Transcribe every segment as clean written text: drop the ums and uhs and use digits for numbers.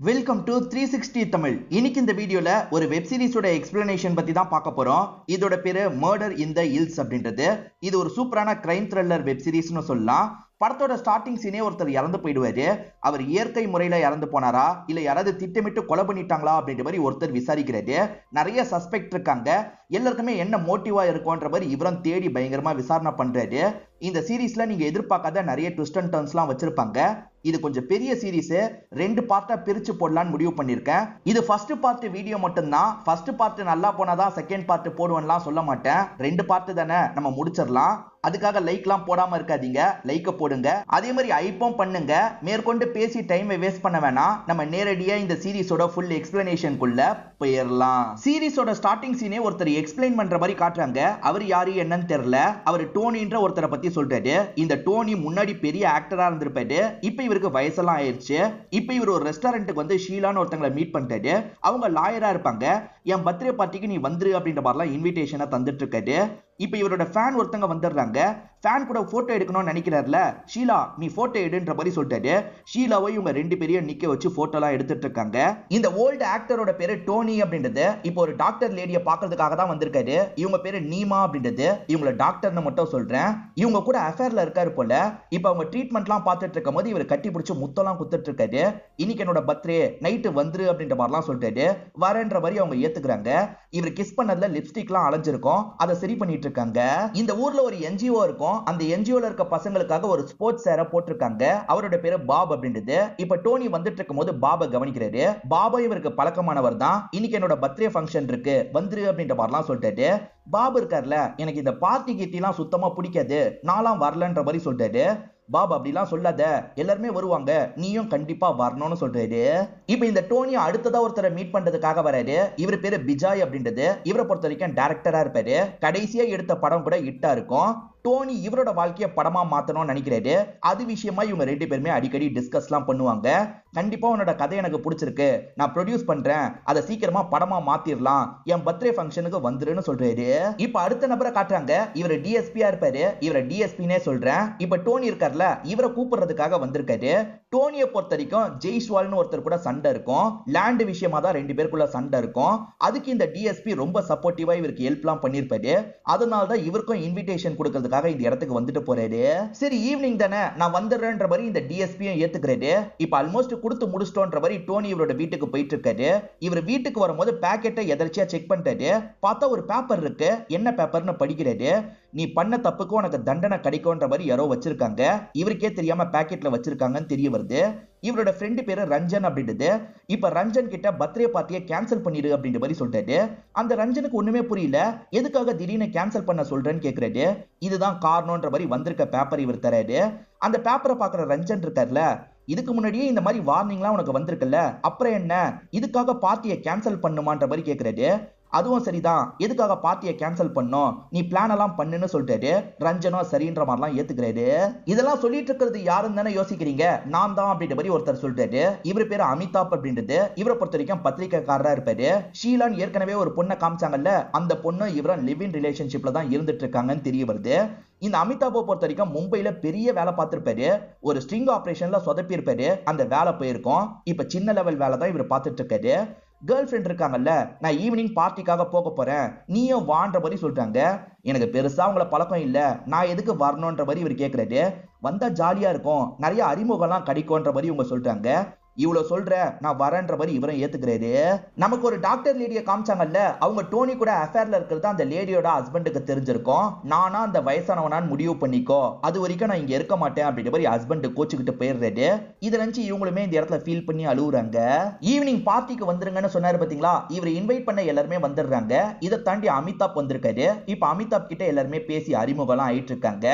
Welcome to 360 Tamil. இன்னைக்கு இந்த வீடியோல ஒரு வெப் சீரிஸோட எக்ஸ்பிளனேஷன் பத்தி தான் பார்க்க போறோம். இதோட பேரு மர்டர் இன் தி ஹில்ஸ் அப்படின்றது. இது ஒரு சூப்பரான கிரைம் த்ரில்லர் வெப் சீரிஸ்னு சொல்லலாம். படத்தோட ஸ்டார்டிங் சீனே ஒருத்தர் இறந்து போயிடுவாரு. அவர் இயற்கை முறையில இறந்து போனாரா இல்ல யாராவது திட்டமிட்டு கொலை பண்ணிட்டாங்களா அப்படின்ற மாதிரி ஒருத்தர் விசாரிக்கிறாரு. நிறைய சஸ்பெக்ட் இருக்காங்க. எல்லாருக்குமே என்ன மோட்டிவா இருக்கும்ன்ற மாதிரி இவரும் தேடி பயங்கரமா விசாரணை பண்றாரு. இந்த சீரீஸ்ல நீங்க எதிர்பார்க்காத நிறைய ட்விஸ்ட் அண்ட் டர்ன்ஸ்லாம் வச்சிருப்பாங்க. இது கொஞ்சம் பெரிய சீரீஸ், 2 பார்ட்டா பிரிச்சு போடலான்னு முடிவு பண்ணிருக்கேன். இது ஃபர்ஸ்ட் பார்ட் வீடியோ மட்டும்தான். ஃபர்ஸ்ட் பார்ட் நல்லா போனாதான் செகண்ட் பார்ட் போடுவேன்லாம் சொல்ல மாட்டேன். 2 பார்ட் தானே, நம்ம முடிச்சிடலாம். அதுக்காக லைக்லாம் போடாம இருக்காதீங்க, லைக்க போடுங்க. அதே மாதிரி ஐப்பும் பண்ணுங்க. மேற்கொண்டு பேசி டைமை வேஸ்ட் பண்ண வேணாம். நம்ம நேரடியா இந்த சீரிஸோட ஃபுல் எக்ஸ்பிளனேஷனுக்குள்ள போயிடலாம். சீரிஸோட ஸ்டார்டிங் சீனே ஒருத்தர் எக்ஸ்பிளைன் பண்ற மாதிரி காட்டுறாங்க. அவர் யாரு என்னன்னு தெரியல. அவர் டோனின்ற ஒருத்தரை பத்தி சொல்றாரு. இந்த டோனி முன்னாடி பெரிய ஆக்டரா இருந்திருப்பாரு. இப்ப இவருக்கு வயசெல்லாம் ஆயிடுச்சு. இப்ப இவர் ஒரு ரெஸ்டாரண்ட்டுக்கு வந்து ஷீலான்னு ஒருத்தங்களை மீட் பண்ணிட்டாரு. அவங்க லாயரா இருப்பாங்க. என் பர்த்டே பார்ட்டிக்கு நீ வந்துரு அப்படின்ற மாதிரிலாம் இன்விடேஷனை தந்துட்டு இருக்காரு. இப்ப இவரோட ஃபேன் ஒருத்தங்க வந்துடுறாங்க. ஃபேன் கூட போட்டோ எடுக்கணும்னு நினைக்கிறாருல, ஷீலா நீ போட்டோ எடுன்ற மாதிரி சொல்லிட்டாரு. ஷீலாவை இவங்க 2 பேரையும் நிக்க வச்சு போட்டோலாம் எடுத்துட்டு இருக்காங்க. இந்த ஓல்டு ஆக்டரோட பேரு டோனி அப்படின்றது. இப்போ ஒரு டாக்டர் லேடியை பாக்குறதுக்காக தான் வந்திருக்காரு. இவங்க பேரு நீமா அப்படின்றது. இவங்கள டாக்டர்னு மட்டும் சொல்றேன். இவங்க கூட அஃபேர்ல இருக்காரு போல. இப்ப அவங்க ட்ரீட்மெண்ட்லாம் பார்த்துட்டு இருக்கும் போது இவர் கட்டி பிடிச்சு முத்தெல்லாம் குத்துட்டு இருக்காரு. இன்னைக்கு என்னோட பர்த்டே நைட்டு வந்துரு அப்படின்ற மாதிரிலாம் சொல்லிட்டாரு. வரன்ற மாதிரி அவங்க ஏத்துக்கிறாங்க. இவர் கிஸ் பண்ணதுல லிப்ஸ்டிக்லாம் அலைஞ்சிருக்கும். அதை சரி பண்ணிட்டு இருக்காங்க. இந்த ஊர்ல ஒரு என்ஜிஓ இருக்கும். அந்த என்ஜிஓல இருக்க பசங்களுக்காக ஒரு ஸ்போர்ட்ஸ் சேர போட்டிருக்காங்க. அவரோட பேரு பாப் அப்படின்றது. இப்ப டோனி வந்துட்டு இருக்கும்போது பாபை கவனிக்கிறாரு. பாபா இவருக்கு பழக்கமானவர் தான். இன்னைக்கு என்னோட பர்த்டே ஃபங்க்ஷன் இருக்கு வந்துரு அப்படின்ற மாதிரிலாம் சொல்லிட்டாரு. பாபு இருக்கார்ல, எனக்கு இந்த பார்ட்டி கீட்டிலாம் சுத்தமா பிடிக்காது, நான்லாம் வரலன்ற மாதிரி சொல்லிட்டாரு. பாபா அப்படிலாம் சொல்லாத, எல்லாருமே வருவாங்க, நீயும் கண்டிப்பா வரணும்னு சொல்றாரு. இப்ப இந்த டோனி அடுத்ததா ஒருத்தரை மீட் பண்றதுக்காக வராரு. இவர் பேரு பிஜாய் அப்படின்றது. இவரை பொறுத்த வரைக்கும் டைரக்டரா இருப்பாரு. கடைசியா எடுத்த படம் கூட ஹிட்டா இருக்கும். டோனி இவரோட வாழ்க்கையை படமா மாத்தணும்னு நினைக்கிறாரு. அது விஷயமா இவங்க 2 பேருமே அடிக்கடி டிஸ்கஸ்லாம் பண்ணுவாங்க. கண்டிப்பா உன்னோட கதை எனக்கு பிடிச்சிருக்கு, நான் ப்ரொடியூஸ் பண்றேன், அதை சீக்கிரமா படமா மாத்திரலாம், என் பர்த்டே ஃபங்க்ஷனுக்கு வந்துருன்னு சொல்றாரு. இப்ப அடுத்த நபரை காட்டுறாங்க. இவர் டிஎஸ்பியா இருப்பாரு. இவரை டிஎஸ்பினே சொல்றேன். இப்ப டோனி இருக்கார்ல, இவரை கூப்பிடுறதுக்காக வந்திருக்காரு. டோனியை பொறுத்த வரைக்கும் ஜெய்ஸ்வால்னு ஒருத்தர் கூட சண்டை இருக்கும். லேண்ட் விஷயமா தான் 2 பேருக்குள்ள சண்டை இருக்கும். அதுக்கு இந்த டிஎஸ்பி ரொம்ப சப்போர்ட்டிவா இவருக்கு ஹெல்ப்லாம் பண்ணிருப்பாரு. அதனாலதான் இவருக்கும் இன்விடேஷன் கொடுக்கறதுக்காக இந்த இடத்துக்கு வந்துட்டு போறாரு. சரி ஈவினிங் தானே, நான் வந்துடுறேன்ற மாதிரி இந்த டிஎஸ்பியும் ஏத்துக்கிறாரு. இப்ப ஆல்மோஸ்ட் கொடுத்து முடிச்சிட்டோன்ற மாதிரி டோனி இவரோட வீட்டுக்கு போயிட்டு இருக்காரு. இவர் வீட்டுக்கு வரும்போது பாக்கெட்டை எதர்ச்சியா செக் பண்ணிட்டாரு. பார்த்தா ஒரு பேப்பர் இருக்கு. என்ன பேப்பர்னு படிக்கிறாரு. நீ பண்ண தப்புக்கு உனக்கு தண்டனை கிடைக்கும்ன்ற மாதிரி யாரோ வச்சிருக்காங்க. இவருக்கே தெரியாம பாக்கெட்ல வச்சிருக்காங்கன்னு தெரிய வருது. இவரோட ஃப்ரெண்டு பேரு ரஞ்சன் அப்படின்றது. இப்ப ரஞ்சன் கிட்ட பர்த்டே பார்ட்டியை கேன்சல் பண்ணிடு அப்படின்ற மாதிரி சொல்லிட்டாரு. அந்த ரஞ்சனுக்கு ஒண்ணுமே புரியல. எதுக்காக திடீர்னு கேன்சல் பண்ண சொல்றேன்னு கேக்குறாரு. இதுதான் காரணம்ன்ற மாதிரி வந்திருக்க பேப்பர் இவர் தராரு. அந்த பேப்பரை பாக்குற ரஞ்சன் இருக்கார்ல, இதுக்கு முன்னாடியே இந்த மாதிரி வார்னிங்லாம் உனக்கு வந்திருக்குல்ல, அப்புறம் என்ன இதுக்காக பார்ட்டியை கேன்சல் பண்ணுமான்ற மாதிரி கேக்குறாரு. அதுவும் சரிதான், எதுக்காக பார்ட்டியை கேன்சல் பண்ணோம், நீ பிளான் எல்லாம் பண்ணுன்னு சொல்லிட்டாரு. ரஞ்சனும் சரின்ற மாதிரிலாம் ஏத்துக்கிறாரு. இதெல்லாம் சொல்லிட்டு இருக்கிறது யாருன்னு தானே யோசிக்கிறீங்க, நான் தான் அப்படின்ற மாதிரி ஒருத்தர் சொல்லிட்டாரு. இவர் பேரு அமிதாப் அப்படின்றது. இவரை பொறுத்த வரைக்கும் பத்திரிகைக்காரரா இருப்பாரு. ஷீலான் ஏற்கனவே ஒரு பொண்ணை காமிச்சாங்கல்ல, அந்த பொண்ணு இவரும் லிவ் இன் ரிலேஷன்ஷிப்ல தான் இருந்துட்டு இருக்காங்கன்னு தெரிய வருது. இந்த அமிதாப்பை பொறுத்த வரைக்கும் மும்பைல பெரிய வேலை பார்த்திருப்பாரு. ஒரு ஸ்ட்ரிங் ஆபரேஷன்ல சொதப்பி இருப்பாரு. அந்த வேலை போயிருக்கும். இப்ப சின்ன லெவல் வேலை தான் இவர் பார்த்துட்டு இருக்காரு. கேர்ள் ஃப்ரெண்ட் இருக்காங்கல்ல, நான் ஈவினிங் பார்ட்டிக்காக போக போறேன், நீயும் வான்ற மாதிரி சொல்றாங்க. எனக்கு பெருசா அவங்கள பழக்கம் இல்ல, நான் எதுக்கு வரணும்ன்ற மாதிரி இவர் கேட்கிறாரு. வந்தா ஜாலியா இருக்கும், நிறைய அறிமுகம்லாம் கிடைக்கும்ன்ற மாதிரி இவங்க சொல்றாங்க. இவ்வளவு சொல்ற, நான் வரேன்ற மாதிரி இவரும் ஏத்துக்கிறாரு. நமக்கு ஒரு டாக்டர் லேடியை காமிச்சாங்கல்ல, அவங்க டோனி கூட அஃபேர்ல இருக்கிறது அந்த லேடியோட ஹஸ்பண்டுக்கு தெரிஞ்சிருக்கும். நானா அந்த வயசானவனான்னு முடிவு பண்ணிக்கோ, அது வரைக்கும் நான் இங்க இருக்க மாட்டேன் அப்படின்ற மாதிரி ஹஸ்பண்ட் கோச்சுக்கிட்டு போயிடுறாரு. இதை நினைச்சு இவங்களுமே இந்த இடத்துல ஃபீல் பண்ணி அழுகுறாங்க. ஈவினிங் பார்ட்டிக்கு வந்துருங்கன்னு சொன்னாரு பாத்தீங்களா, இவர் இன்வைட் பண்ண எல்லாருமே வந்துடுறாங்க. இதை தாண்டி அமிதாப் வந்திருக்காரு. இப்ப அமிதாப் கிட்ட எல்லாருமே பேசி அறிமுகம்லாம் ஆயிட்டு இருக்காங்க.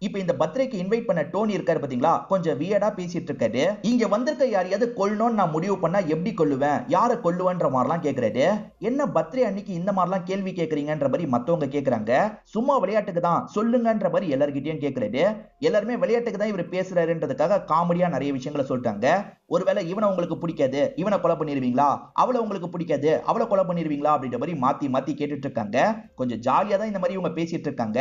இப்ப இந்த பர்த்டேக்கு இன்வைட் பண்ண டோனி இருக்காரு பாத்தீங்களா, கொஞ்சம் வியர்டா பேசிட்டு இருக்காரு. இங்க வந்திருக்க யாரையாவது கொல்லணும்னு நான் முடிவு பண்ணா எப்படி கொல்லுவேன், யாரை கொல்லுவேன்ற மாதிரிலாம் கேக்குறாரு. என்ன பர்த்டே அன்னைக்கு இந்த மாதிரிலாம் கேள்வி கேக்குறீங்கன்ற மாதிரி மத்தவங்க கேக்குறாங்க. சும்மா விளையாட்டுக்கு தான் சொல்லுங்கன்ற மாதிரி எல்லார்கிட்டயும் கேக்குறாரு. எல்லாருமே விளையாட்டுக்கு தான் இவர் பேசுறாருன்றதுக்காக காமெடியா நிறைய விஷயங்களை சொல்லிட்டாங்க. ஒருவேளை இவனை உங்களுக்கு பிடிக்காது, இவனை கொலை பண்ணிருவீங்களா, அவளை உங்களுக்கு பிடிக்காது, அவளை கொலை பண்ணிருவீங்களா அப்படின்ற மாதிரி மாத்தி மாத்தி கேட்டுட்டு இருக்காங்க. கொஞ்சம் ஜாலியா தான் இந்த மாதிரி இவங்க பேசிட்டு இருக்காங்க.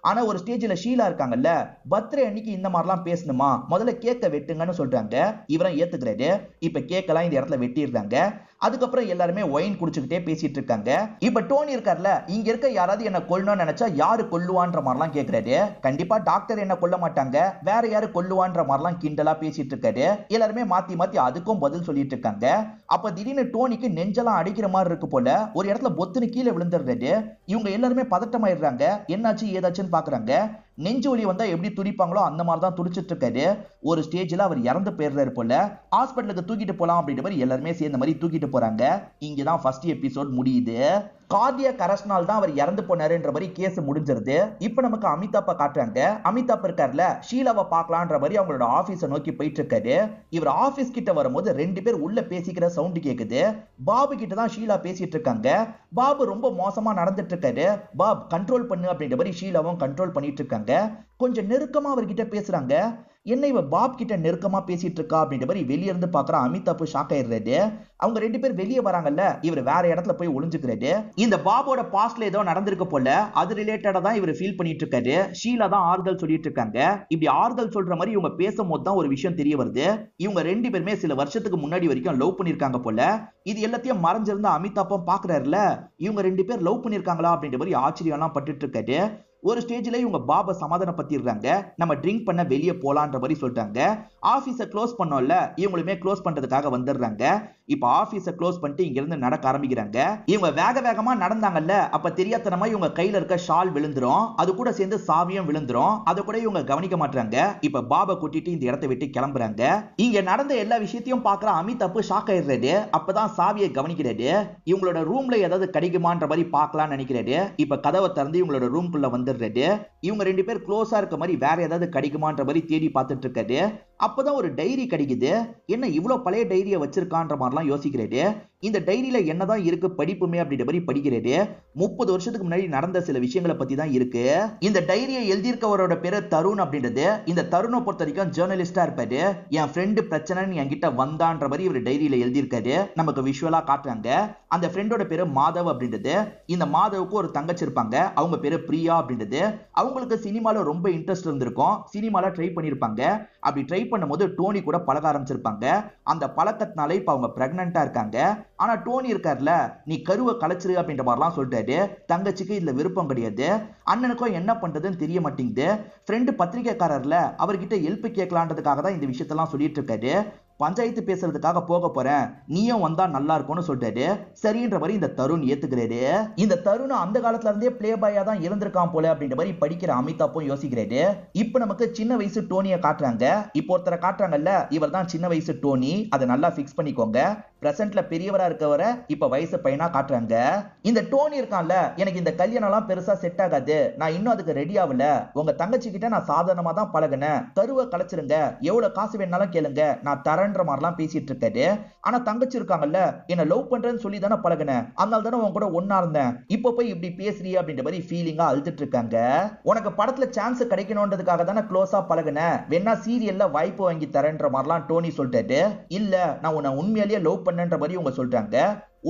ஆனா ஒரு ஸ்டேஜ்ல ஷீலா இருக்காங்கல்ல, பர்த்டே அன்னைக்கு இந்த மாதிரிலாம் பேசணுமா, முதல்ல கேக்க வெட்டுங்கன்னு சொல்றாங்க. இவரும் ஏத்துக்கிறாரு. இப்ப கேக்கெல்லாம் இந்த இடத்துல வெட்டிடுறாங்க. அதுக்கப்புறம் எல்லாருமே ஒயின் குடிச்சுக்கிட்டே பேசிட்டு இருக்காங்க. இப்ப டோனி இருக்கார்ல, இங்க இருக்க யாராவது என்ன கொல்லணும்னு நினைச்சா யாரு கொல்லுவான்ற மாதிரிலாம் கேக்குறாரு. கண்டிப்பா டாக்டர் என்ன கொல்ல மாட்டாங்க, வேற யாரு கொல்லுவான்ற மாதிரிலாம் கிண்டலா பேசிட்டு இருக்காரு. எல்லாருமே மாத்தி மாத்தி அதுக்கும் பதில் சொல்லிட்டு இருக்காங்க. அப்ப திடீர்னு டோனிக்கு நெஞ்செல்லாம் அடிக்கிற மாதிரி இருக்கு போல. ஒரு இடத்துல பொத்துன்னு கீழே விழுந்துடுறாரு. இவங்க எல்லாருமே பதட்டமாயிடுறாங்க. என்னாச்சு ஏதாச்சுன்னு பாக்குறாங்க. நெஞ்சு வலி வந்தா எப்படி துடிப்பாங்களோ அந்த மாதிரி தான் துடிச்சிட்டு இருக்காரு. ஒரு ஸ்டேஜ்ல அவர் இறந்து போயிடுறாரு போல. ஹாஸ்பிட்டலுக்கு தூக்கிட்டு போலாம் அப்படின்ற மாதிரி எல்லாருமே சேர்ந்த மாதிரி தூக்கிட்டு போறாங்க. இங்கதான் ஃபர்ஸ்ட் எபிசோட் முடியுது. கார்டியக் அரெஸ்ட்னால தான் அவர் இறந்து போனாருன்ற மாதிரி கேஸ் முடிஞ்சிருது. இப்ப நமக்கு அமிதாப்பை காட்டுறாங்க. அமிதாப் இருக்கார்ல, ஷீலாவை பார்க்கலான்ற மாதிரி அவங்களோட ஆபீஸை நோக்கி போயிட்டு இருக்காரு. இவர் ஆபீஸ் கிட்ட வரும்போது ரெண்டு பேர் உள்ள பேசிக்கிற சவுண்ட் கேக்குது. பாபு கிட்ட தான் ஷீலா பேசிட்டு இருக்காங்க. பாபு ரொம்ப மோசமா நடந்துட்டு இருக்காரு. பாப் கண்ட்ரோல் பண்ணு அப்படின்ற மாதிரி ஷீலாவும் கண்ட்ரோல் பண்ணிட்டு இருக்காங்க. கொஞ்சம் நெருக்கமா அவர்கிட்ட பேசுறாங்க. என்ன இவ பாப் கிட்ட நெருக்கமா பேசிட்டு இருக்கா அப்படின்ற மாதிரி வெளியே இருந்து பாக்குற அமிதாப் ஷாக் ஆயிடுறாரு. அவங்க ரெண்டு பேர் வெளியே வராங்கல்ல, இவர் வேற இடத்துல போய் ஒளிஞ்சுக்கிறாரு. இந்த பாபோட பாஸ்ட்ல ஏதோ நடந்திருக்கு போல, அது ரிலேட்டடா தான் இவர் ஃபீல் பண்ணிட்டு இருக்காரு. ஷீலா தான் ஆறுதல் சொல்லிட்டு இருக்காங்க. இப்படி ஆறுதல் சொல்ற மாதிரி இவங்க பேசும்போது தான் ஒரு விஷயம் தெரிய வருது. இவங்க ரெண்டு பேருமே சில வருஷத்துக்கு முன்னாடி வரைக்கும் லவ் பண்ணிருக்காங்க போல. இது எல்லாத்தையும் மறைஞ்சிருந்த அமிதாப்பும் பாக்குறாருல, இவங்க ரெண்டு பேர் லவ் பண்ணிருக்காங்களா அப்படின்ற மாதிரி ஆச்சரியம் எல்லாம் பட்டுட்டு இருக்காரு. ஒரு ஸ்டேஜ்ல இவங்க பாபை சமாதானப்படுத்திடுறாங்க. நம்ம ட்ரிங்க் பண்ண வெளியே போலான்ற மாதிரி சொல்றாங்க. ஆபீஸை க்ளோஸ் பண்ணோம்ல, இவங்களுமே க்ளோஸ் பண்றதுக்காக வந்துடுறாங்க. இப்ப ஆபீஸை க்ளோஸ் பண்ணிட்டு இங்க இருந்து நடக்க ஆரம்பிக்கிறாங்க. இவங்க வேக வேகமா நடந்தாங்கல்ல, அப்ப தெரியாதனமா இவங்க கையில இருக்க ஷால் விழுந்துரும். அது கூட சேர்ந்து சாவியும் விழுந்துரும். அதை கூட இவங்க கவனிக்க மாட்டாங்க. இப்ப பாபை கூட்டிட்டு இந்த இடத்தை விட்டு கிளம்புறாங்க. இங்க நடந்த எல்லா விஷயத்தையும் பாக்குற அமிதாப் ஷாக் ஆயிடுறாரு. அப்பதான் சாவியை கவனிக்கிறாரு. இவங்களோட ரூம்ல ஏதாவது கிடைக்குமான்ற மாதிரி பார்க்கலாம்னு நினைக்கிறாரு. இப்ப கதவை திறந்து இவங்களோட ரூம்குள்ள வந்துடுறாரு. இவங்க ரெண்டு பேர் க்ளோஸா இருக்க மாதிரி வேற ஏதாவது கிடைக்குமான்ற மாதிரி தேடி பார்த்துட்டு இருக்காரு. அப்பதான் ஒரு டைரி கிடைக்குது. என்ன இவ்வளவு பழைய டைரியை வச்சிருக்கான்ற மாதிரிலாம் யோசிக்கிறாரு. இந்த டைரியில என்னதான் இருக்கு படிப்புமே அப்படின்ற மாதிரி படிக்கிறாரு. 30 வருஷத்துக்கு முன்னாடி நடந்த சில விஷயங்களை பத்தி தான் இருக்கு. இந்த டைரியை எழுதியிருக்கவரோட பேரு தருண் அப்படின்றது. இந்த தருணை பொறுத்த வரைக்கும் ஜேர்னலிஸ்டா இருப்பாரு. என் ஃப்ரெண்டு பிரச்சனைன்னு என்கிட்ட வந்தான்ற மாதிரி இவர் டைரியில எழுதியிருக்காரு. நமக்கு விஷுவலா காட்டுறாங்க. அந்த ஃப்ரெண்டோட பேரு மாதவ் அப்படின்றது. இந்த மாதவுக்கு ஒரு தங்கச்சி இருப்பாங்க. அவங்க பேரு பிரியா அப்படின்றது. அவங்களுக்கு சினிமால ரொம்ப இன்ட்ரெஸ்ட் இருந்திருக்கும். சினிமால ட்ரை பண்ணிருப்பாங்க. அப்படி ட்ரை பண்ணும்போது டோனி கூட பழக ஆரம்பிச்சிருப்பாங்க. அந்த பழக்கத்தினால இப்ப அவங்க பிரெக்னன்ட்டா இருக்காங்க. ஆனா டோனி இருக்கார்ல, நீ கருவை கலைச்சிரு அப்படின்ற மாதிரிலாம் சொல்லிட்டாரு. தங்கச்சிக்கு இதுல விருப்பம் கிடையாது. அண்ணனுக்கும் என்ன பண்றதுன்னு தெரிய மாட்டேங்குது. ஃப்ரெண்டு பத்திரிகைக்காரர்ல, அவர்கிட்ட ஹெல்ப் கேட்கலான்றதுக்காக தான் இந்த விஷயத்தெல்லாம் சொல்லிட்டு இருக்காரு. பஞ்சாயத்து பேசுறதுக்காக போக போறேன், நீயும் வந்தா நல்லா இருக்கும்னு சொல்லிட்டாரு. சரின்ற மாதிரி இந்த தருண் ஏத்துக்கிறாரு. இந்த தருண் அந்த காலத்துல இருந்தே பிளே பாயா தான் இருந்திருக்கான் போல அப்படின்ற மாதிரி படிக்கிற அமிதாப்பும் யோசிக்கிறாரு. இப்ப நமக்கு சின்ன வயசு டோனியை காட்டுறாங்க. இப்போ ஒருத்தரை காட்டுறாங்கல்ல, இவர் தான் சின்ன வயசு டோனி. அதை நல்லா பிக்ஸ் பண்ணிக்கோங்க. பிரசன்ட்ல பெரியவரா இருக்கவரை இப்ப வயசு பையனா காட்டுறாங்க. இந்த டோனி இருக்கான்ல, எனக்கு இந்த கல்யாணம் எல்லாம் பெருசா செட் ஆகாது, நான் இன்னும் அதுக்கு ரெடி ஆகல. உங்க தங்கச்சி கிட்ட நான் சாதாரணமா தான் பழகினேன். கருவை கலைச்சிருங்க, எவ்வளவு காசு வேணாலும் கேளுங்க, நான் தரேன்ற மாதிரிலாம் பேசிட்டு இருக்காரு. ஆனா தங்கச்சி இருக்காங்கல்ல, என்ன லவ் பண்றேன்னு சொல்லி தானே பழகினேன், அதனால தானே உன் கூட ஒன்னா இருந்தேன், இப்ப போய் இப்படி பேசுறிய அப்படின்ற மாதிரி ஃபீலிங்கா அழுதுட்டு இருக்காங்க. உனக்கு படத்துல சான்ஸ் கிடைக்கணும்ன்றதுக்காக தானே க்ளோஸா பழகினேன், வேணா சீரியல்ல வாய்ப்பு வாங்கி தரேன்ற மாதிரிலாம் டோனி சொல்லிட்டாரு. இல்ல, நான் உன்னை உண்மையிலேயே லவ் பண்ணேன்ற மாதிரி உங்க சொல்றாங்க.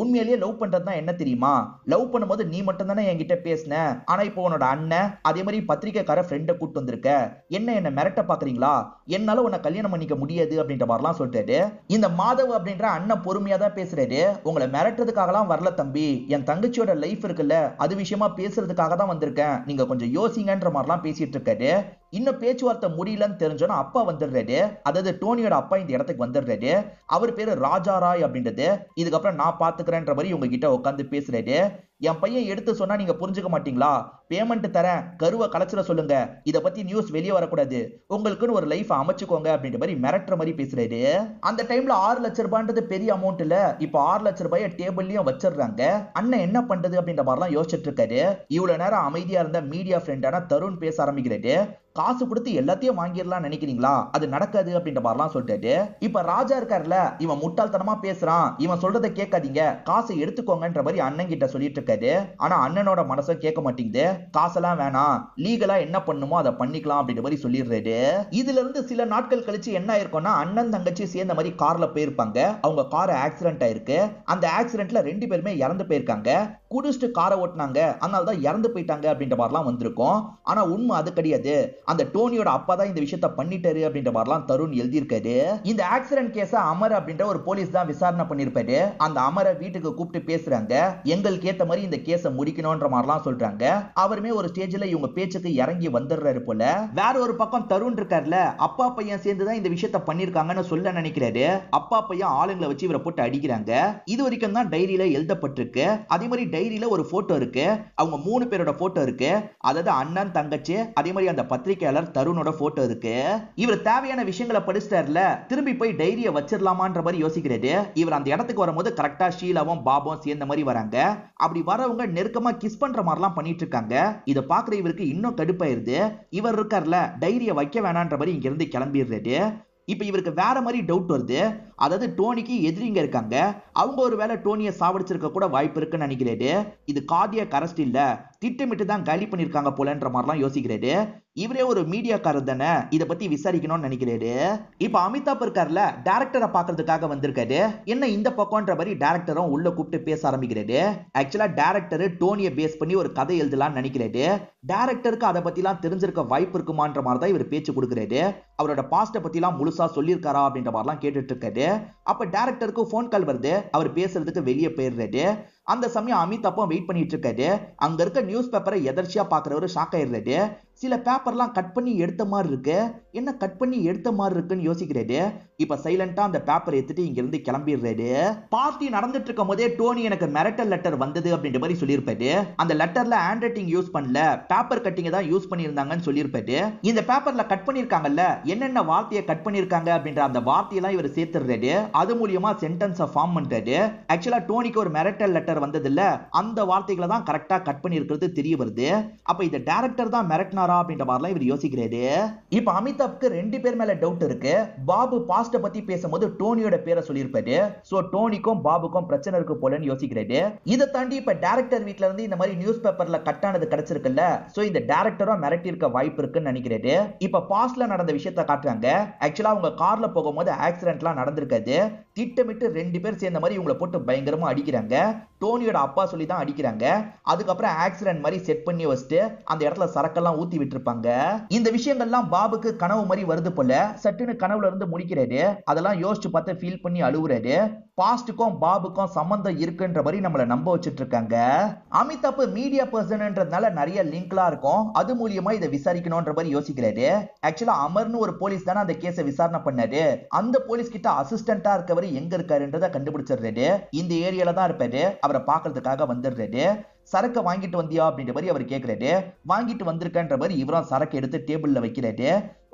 உண்மையிலேயே லவ் பண்றதுனா என்ன தெரியுமா? லவ் பண்ணும்போது நீ மட்டும் தானே என்கிட்ட பேசின, ஆனா இப்போ உன்னோட அண்ணன் அதே மாதிரி பத்திரிக்கைக்கார ஃப்ரெண்டை கூட்டு வந்திருக்க, என்ன மிரட்ட பாக்குறீங்களா, என்னால உன்னை கல்யாணம் பண்ணிக்க முடியாது அப்படின்ற மாதிரிலாம் சொல்லிட்டாரு. இந்த மாதவ் அப்படின்ற அண்ணன் பொறுமையா தான் பேசுறாரு. உங்களை மிரட்டுறதுக்காகலாம் வரல தம்பி, என் தங்கச்சியோட லைஃப் இருக்குல்ல, அது விஷயமா பேசுறதுக்காக தான் வந்திருக்கேன், நீங்க கொஞ்சம் யோசிங்கன்ற மாதிரிலாம் பேசிட்டு இருக்காரு. இன்னும் பேச்சுவார்த்தை முடியலன்னு தெரிஞ்சோன்னா அப்பா வந்துடுறாரு. அதாவது டோனியோட அப்பா இந்த இடத்துக்கு வந்துடுறாரு. அவர் பேரு ராஜா ராய் அப்படின்றது. இதுக்கப்புறம் நான் பாத்துக்கிறேன்ற மாதிரி உங்ககிட்ட உட்காந்து பேசுறாரு. என் பையன் எடுத்து சொன்னா நீங்க புரிஞ்சுக்க மாட்டீங்களா, பேமெண்ட் தரேன், கருவை கலைச்சிட சொல்லுங்க, இத பத்தி நியூஸ் வெளியே வரக்கூடாது, உங்களுக்குன்னு ஒரு லைஃப் அமைச்சுக்கோங்க அப்படின்ற மாதிரி மிரட்டுற மாதிரி பேசுறாரு. அந்த டைம்ல 6 லட்சம் ரூபான்றது பெரிய அமௌண்ட் இல்ல. இப்போ 6 லட்சம் ரூபாயை டேபிள்லயும் வச்சிடுறாங்க. அண்ணன் என்ன பண்றது அப்படின்ற மாதிரிலாம் யோசிச்சுட்டு இருக்காரு. இவ்வளவு நேரம் அமைதியா இருந்த மீடியா ஃப்ரெண்டான தருண் பேச ஆரம்பிக்கிறாரு. காசு கொடுத்து எல்லாத்தையும் வாங்கிடலாம் நினைக்கிறீங்களா, அது நடக்காது அப்படின்ற மாதிரிலாம் சொல்லிட்டாரு. இப்ப ராஜா இருக்காருல, இவன் முட்டாள்தனமா பேசுறான், இவன் சொல்றதை கேட்காதீங்க, காசை எடுத்துக்கோங்கன்ற மாதிரி அண்ணன் கிட்ட சொல்லிட்டு இருக்காரு. இருக்காரு. ஆனா அண்ணனோட மனசை கேட்க மாட்டேங்குது. காசெல்லாம் வேணாம், லீகலா என்ன பண்ணுமோ அதை பண்ணிக்கலாம் அப்படின்ற மாதிரி சொல்லிடுறாரு. இதுல இருந்து சில நாட்கள் கழிச்சு என்ன ஆயிருக்கும்னா, அண்ணன் தங்கச்சி சேர்ந்த மாதிரி கார்ல போயிருப்பாங்க. அவங்க கார் ஆக்சிடென்ட் ஆயிருக்கு. அந்த ஆக்சிடென்ட்ல 2 பேருமே இறந்து போயிருக்காங்க. குடிச்சிட்டு காரை ஓட்டினாங்க, அதனால தான் இறந்து போயிட்டாங்க அப்படின்ற மாதிரிலாம் வந்திருக்கும். ஆனா உண்மை அது கிடையாது. அந்த டோனியோட அப்பா தான் இந்த விஷயத்த பண்ணிட்டாரு அப்படின்ற மாதிரிலாம் தருண் எழுதியிருக்காரு. இந்த ஆக்சிடென்ட் கேஸ அமர் அப்படின்ற ஒரு போலீஸ் தான் விசாரணை பண்ணிருப்பாரு. அந்த அமரை வீட்டுக்கு கூப்பிட்டு பேசுறாங்க. எங்களுக்கு ஏத்த மாதிரி இந்த கேஸை முடிக்கணும்ன்ற மாதிரிலாம் சொல்றாங்க. அவருமே ஒரு ஸ்டேஜ்ல இவங்க பேச்சுக்கு இறங்கி வந்துடுறாரு போல. வேற ஒரு பக்கம் தருண் இருக்கார்ல, அப்பா பையன் சேர்ந்து தான் இந்த விஷயத்த பண்ணிருக்காங்கன்னு சொல்ல நினைக்கிறாரு. அப்பா பையன் ஆளுங்களை வச்சு இவரை போட்டு அடிக்கிறாங்க. இது வரைக்கும் தான் டைரியில எழுதப்பட்டிருக்கு. அதே மாதிரி டைரியில ஒரு போட்டோ இருக்கு. அவங்க 3 பேரோட போட்டோ இருக்கு. அதாவது அண்ணன் தங்கச்சி, அதே மாதிரி அந்த பத்திரிகையாளர் தருணோட போட்டோ இருக்கு. இவர் தேவையான விஷயங்களை படிச்சிட்டார்ல, திரும்பி போய் டைரியை வச்சிடலாமான்ற மாதிரி யோசிக்கிறாரு. இவர் அந்த இடத்துக்கு வரும்போது கரெக்டா ஷீலாவும் பாபும் சேர்ந்த மாதிரி வராங்க. அப்படி வரவங்க நெருக்கமா கிஸ் பண்ற மாதிரிலாம் பண்ணிட்டு இருக்காங்க. இதை பாக்குற இவருக்கு இன்னும் கடுப்பாயிருது. இவர் இருக்கார்ல, டைரியை வைக்க வேணான்ற மாதிரி இங்க இருந்து கிளம்பிடுறாரு. இப்ப இவருக்கு வேற மாதிரி டவுட் வருது. அதாவது டோனிக்கு எதிரிங்க இருக்காங்க, அவங்க ஒரு வேளை டோனியை சாவடிச்சிருக்க கூட வாய்ப்பு இருக்குன்னு நினைக்கிறாரு. இது கார்டியாக் அரெஸ்ட் இல்ல, திட்டமிட்டு தான் காலி பண்ணிருக்காங்க போலன்ற மாதிரிலாம் யோசிக்கிறாரு. இவரே ஒரு மீடியாக்காரர் தானே, இதை பத்தி விசாரிக்கணும்னு நினைக்கிறாரு. இப்ப அமிதாப் இருக்கார்ல, டைரக்டரை பாக்குறதுக்காக வந்திருக்காரு. என்ன இந்த பக்கம்ன்ற மாதிரி டைரக்டரும் உள்ள கூப்பிட்டு பேச ஆரம்பிக்கிறாரு. ஆக்சுவலா டைரக்டர் டோனியை பேஸ் பண்ணி ஒரு கதை எழுதலாம்னு நினைக்கிறாரு. டைரக்டருக்கு அதை பத்தி எல்லாம் தெரிஞ்சிருக்க வாய்ப்பு இருக்குமான்ற மாதிரி தான் இவர் பேச்சு கொடுக்கிறாரு. அவரோட பாஸ்ட பத்தி எல்லாம் முழுசா சொல்லியிருக்காரா அப்படின்ற மாதிரிலாம் கேட்டுட்டு இருக்காரு. அப்ப டைரக்டருக்கு போன் கால் வருது. அவர் பேசுறதுக்கு வெளியே போயிடுறாரு. அந்த சமயம் அமிதாப்பும் வெயிட் பண்ணிட்டு இருக்காரு. அங்க இருக்க நியூஸ் பேப்பரை எதர்ச்சியா பாக்குறவரு ஷாக் ஆயிடுறாரு. சில பேப்பர்லாம் கட் பண்ணி எடுத்த மாதிரி இருக்கு. என்ன கட் பண்ணி எடுத்த மாதிரி இருக்குன்னு யோசிக்கிறாரு. இப்ப சைலண்டா அந்த பேப்பர் எடுத்துட்டு இங்க இருந்து கிளம்பிடுறாரு. பார்ட்டி நடந்துட்டு இருக்கும் போதே டோனி எனக்கு மிரட்டல் லெட்டர் வந்தது அப்படின்ற மாதிரி சொல்லியிருப்பாரு. அந்த லெட்டர்ல ஹேண்ட் ரைட்டிங் யூஸ் பண்ணல, பேப்பர் கட்டிங் தான் யூஸ் பண்ணியிருந்தாங்கன்னு சொல்லியிருப்பாரு. இந்த பேப்பர்ல கட் பண்ணிருக்காங்கல்ல, என்னென்ன வார்த்தையை கட் பண்ணிருக்காங்க அப்படின்ற அந்த வார்த்தையெல்லாம் இவர் சேர்த்துறாரு. அது மூலியமா சென்டென்ஸை ஃபார்ம் பண்றாரு. ஆக்சுவலா டோனிக்கு ஒரு மிரட்டல் லெட்டர் வந்தது இல்ல, அந்த வார்த்தைகளை தான் கரெக்டா கட் பண்ணிருக்கிறது தெரிய வருது. அப்ப இந்த டைரக்டர் தான் மிரட்டினாரா அப்படின்ற மாதிரிலாம் இவர் யோசிக்கிறாரு. இப்ப அமிதாப்க்கு 2 பேர் மேல டவுட் இருக்கு. பாபு பாஸ்ட பத்தி பேசும்போது டோனியோட பேரை சொல்லியிருப்பாரு. சோ டோனிக்கும் பாபுக்கும் பிரச்சனை இருக்கு போலன்னு யோசிக்கிறாரு. இதை தாண்டி இப்ப டைரக்டர் வீட்ல இருந்து இந்த மாதிரி நியூஸ் பேப்பர்ல கட் ஆனது கிடைச்சிருக்குல்ல, சோ இந்த டைரக்டரும் மிரட்டி இருக்க வாய்ப்பு இருக்குன்னு நினைக்கிறாரு. இப்ப பாஸ்ட்ல நடந்த விஷயத்தை காட்டுறாங்க. ஆக்சுவலா அவங்க கார்ல போகும்போது ஆக்சிடென்ட்லாம் நடந்திருக்காது. திட்டமிட்டு 2 பேர் சேர்ந்த மாதிரி இவங்களை போட்டு பயங்கரமா அடிக்கிறாங்க. டோனியோட அப்பா சொல்லி தான் அடிக்கிறாங்க. அதுக்கப்புறம் ஆக்சிடென்ட் மாதிரி செட் பண்ணி வச்சுட்டு அந்த இடத்துல சரக்கெல்லாம் ஊத்தி விட்டுருப்பாங்க. இந்த விஷயங்கள்லாம் பாபுக்கு கனவு மாதிரி வருது போல. சட்டுன்னு கனவுல இருந்து முடிக்கிறாரு. அதெல்லாம் யோசிச்சு பார்த்து ஃபீல் பண்ணி அழுவுறாரு. பாஸ்டுக்கும் பாபுக்கும் சம்பந்தம் இருக்குன்ற மாதிரி நம்மள நம்ப வச்சுட்டு இருக்காங்க. அமிதாப் மீடியா பர்சன்ன்றதுனால நிறைய லிங்க்லாம் இருக்கும். அது மூலியமா இதை விசாரிக்கணும்ன்ற மாதிரி யோசிக்கிறாரு. ஆக்சுவலா அமர்னு ஒரு போலீஸ் தானே அந்த கேஸை விசாரணை பண்ணாரு. அந்த போலீஸ் கிட்ட அசிஸ்டண்டா இருக்கவர் எங்க இருக்காருன்றத கண்டுபிடிச்சிடுறாரு. இந்த ஏரியால தான் இருப்பாரு. அவரை பாக்குறதுக்காக வந்துடுறாரு. சரக்கு வாங்கிட்டு வந்தியா அப்படின்ற மாதிரி அவர் கேட்கிறாரு. வாங்கிட்டு வந்திருக்கன்ற மாதிரி இவரும் சரக்கு எடுத்து டேபிள்ல வைக்கிறாரு.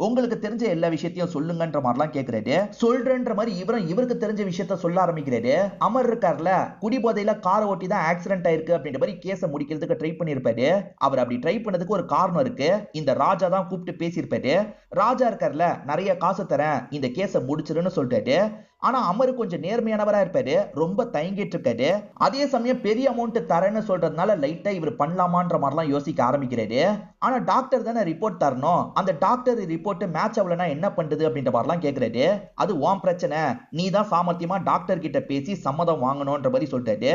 உங்களுக்கு தெரிஞ்ச எல்லா விஷயத்தையும் சொல்லுங்கன்ற மாதிரிலாம் கேட்கிறாரு. சொல்றேன்ற மாதிரி இவரும் இவருக்கு தெரிஞ்ச விஷயத்த சொல்ல ஆரம்பிக்கிறாரு. அமர் இருக்கார்ல, குடிபோதையில காரை ஓட்டி தான் ஆக்சிடென்ட் ஆயிருக்கு அப்படின்ற மாதிரி கேஸை முடிக்கிறதுக்கு ட்ரை பண்ணிருப்பாரு. அவர் அப்படி ட்ரை பண்ணதுக்கு ஒரு காரணம் இருக்கு. இந்த ராஜா தான் கூப்பிட்டு பேசியிருப்பாரு. ராஜா இருக்கார்ல, நிறைய காசு தரேன், இந்த கேஸை முடிச்சிருன்னு சொல்றாரு. ஆனா அமர் கொஞ்சம் நேர்மையானவரா இருப்பாரு. ரொம்ப தயங்கிட்டு இருக்காரு. அதே சமயம் பெரிய அமௌண்ட் தரேன்னு சொல்றதுனால லைட்டா இவர் பண்ணலாமான்ற மாதிரிலாம் யோசிக்க ஆரம்பிக்கிறாரு. ஆனா டாக்டர் தானே ரிப்போர்ட் தரணும், அந்த டாக்டர் ரிப்போர்ட் மேட்ச் ஆகலனா என்ன பண்றது அப்படின்ற மாதிரிலாம் கேட்கிறாரு. அது உன் பிரச்சனை, நீ தான் சாமர்த்தியமா டாக்டர் கிட்ட பேசி சம்மதம் வாங்கணும்ன்ற மாதிரி சொல்றாரு.